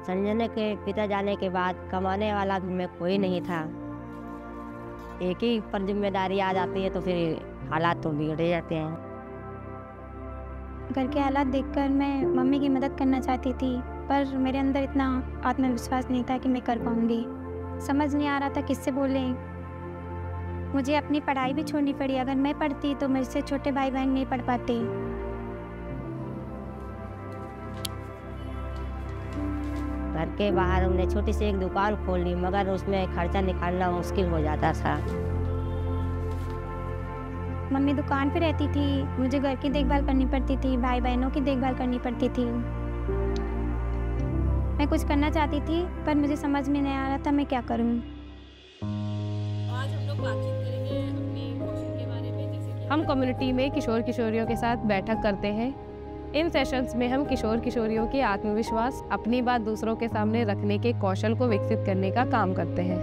संजना के पिता जाने के बाद कमाने वाला घर में कोई नहीं था। एक ही पर जिम्मेदारी आ जाती है तो फिर हालात तो बिगड़ जाते हैं। घर के हालात देखकर मैं मम्मी की मदद करना चाहती थी, पर मेरे अंदर इतना आत्मविश्वास नहीं था कि मैं कर पाऊंगी। समझ नहीं आ रहा था किससे बोले। मुझे अपनी पढ़ाई भी छोड़नी पड़ी। अगर मैं पढ़ती तो मेरे से छोटे भाई बहन नहीं पढ़ पाते। घर के बाहर हमने छोटी सी एक दुकान खोल ली, मगर उसमें खर्चा निकालना मुश्किल हो जाता था। मम्मी दुकान पे रहती थी, मुझे घर की देखभाल करनी पड़ती थी, भाई बहनों की देखभाल करनी पड़ती थी। मैं कुछ करना चाहती थी पर मुझे समझ में नहीं आ रहा था मैं क्या करूं। आज हम लोग बातचीत करेंगे अपने कौशल के बारे में। जैसे कि हम कम्युनिटी में किशोर किशोरियों के साथ बैठक करते हैं। इन सेशंस में हम किशोर किशोरियों के आत्मविश्वास, अपनी बात दूसरों के सामने रखने के कौशल को विकसित करने का काम करते हैं।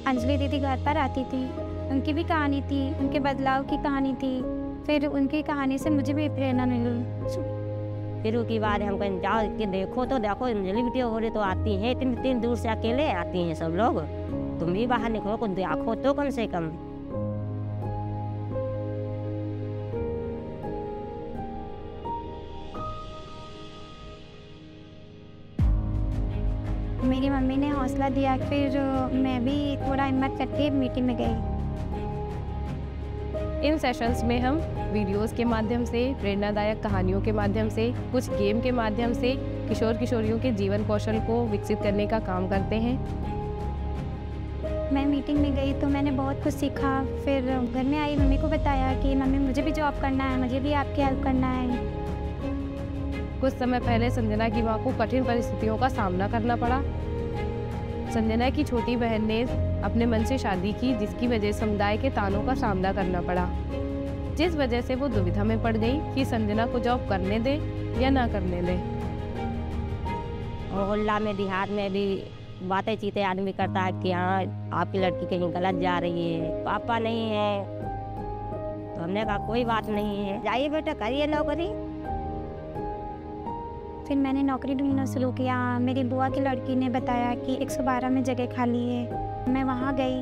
अंजलि दीदी घर पर आती थी, उनकी भी कहानी थी, उनके बदलाव की कहानी थी। फिर उनकी कहानी से मुझे भी प्रेरणा मिली। फिर उसके बाद हम कहें जाओ कि देखो अंजलि बेटी हो रही तो आती हैं, इतनी दूर से अकेले आती हैं सब लोग, तुम भी बाहर निकलो, कुछ देखो तो कम से कम। मेरी मम्मी ने हौसला दिया, फिर मैं भी थोड़ा हिम्मत करके मीटिंग में गई। इन सेशंस में हम वीडियोस के माध्यम से, प्रेरणादायक कहानियों के माध्यम से, कुछ गेम के माध्यम से किशोर किशोरियों के जीवन कौशल को विकसित करने का काम करते हैं। मैं मीटिंग में गई तो मैंने बहुत कुछ सीखा। फिर घर में आई, मम्मी को बताया कि मम्मी मुझे भी जॉब करना है, मुझे भी आपकी हेल्प करना है। कुछ समय पहले संजना की मां को कठिन परिस्थितियों का सामना करना पड़ा। संजना की छोटी बहन ने अपने मन से शादी की, जिसकी वजह समुदाय के तानों का सामना करना पड़ा, जिस वजह से वो दुविधा में पड़ गई कि संजना को जॉब करने दे या ना करने दे। मोहल्ला में, देहात में भी बातें चीतें आदमी करता है कि हाँ आपकी लड़की कहीं गलत जा रही है, पापा नहीं है। तो हमने कहा कोई बात नहीं है, जाइए बेटा करिए नौकरी। फिर मैंने नौकरी ढूंढना शुरू किया। मेरी बुआ की लड़की ने बताया कि 112 में जगह खाली है। मैं वहाँ गई,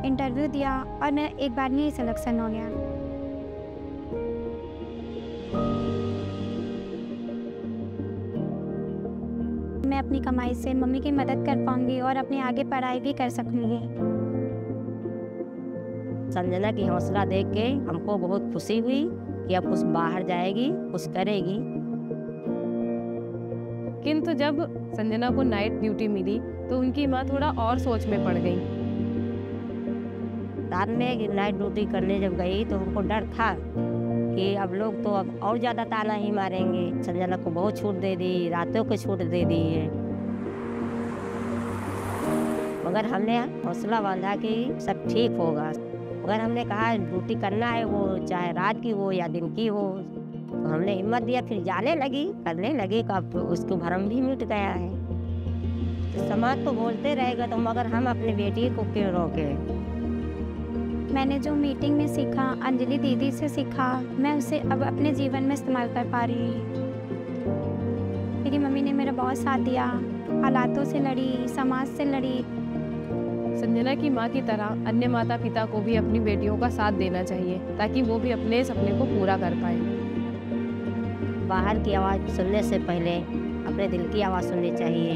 इंटरव्यू दिया और मेरा एक बार में ही सिलेक्शन हो गया। मैं अपनी कमाई से मम्मी की मदद कर पाऊंगी और अपनी आगे पढ़ाई भी कर सकूंगी। संजना की हौसला देख के हमको बहुत खुशी हुई कि अब कुछ बाहर जाएगी, कुछ करेगी। किंतु जब संजना को नाइट ड्यूटी मिली तो उनकी मां थोड़ा और सोच में पड़ गई। रात में नाइट ड्यूटी करने जब गई तो हमको डर था कि अब लोग तो अब और ज़्यादा ताना ही मारेंगे। संजना को बहुत छूट दे दी, रातों को छूट दे दी है, मगर हमने हौसला बांधा कि सब ठीक होगा। मगर हमने कहा ड्यूटी करना है, वो चाहे रात की हो या दिन की हो। तो हमने हिम्मत दिया, फिर जाने लगी, करने लगी, अब उसको भरम भी मिट गया है। तो समाज तो बोलते रहेगा, तो मगर हम अपनी बेटी को क्यों रोके। मैंने जो मीटिंग में सीखा, अंजलि दीदी से सीखा, मैं उसे अब अपने जीवन में इस्तेमाल कर पा रही हूँ। मेरी मम्मी ने मेरा बहुत साथ दिया, हालातों से लड़ी, समाज से लड़ी। संजना की मां की तरह अन्य माता पिता को भी अपनी बेटियों का साथ देना चाहिए ताकि वो भी अपने सपने को पूरा कर पाए। बाहर की आवाज़ सुनने से पहले अपने दिल की आवाज़ सुननी चाहिए।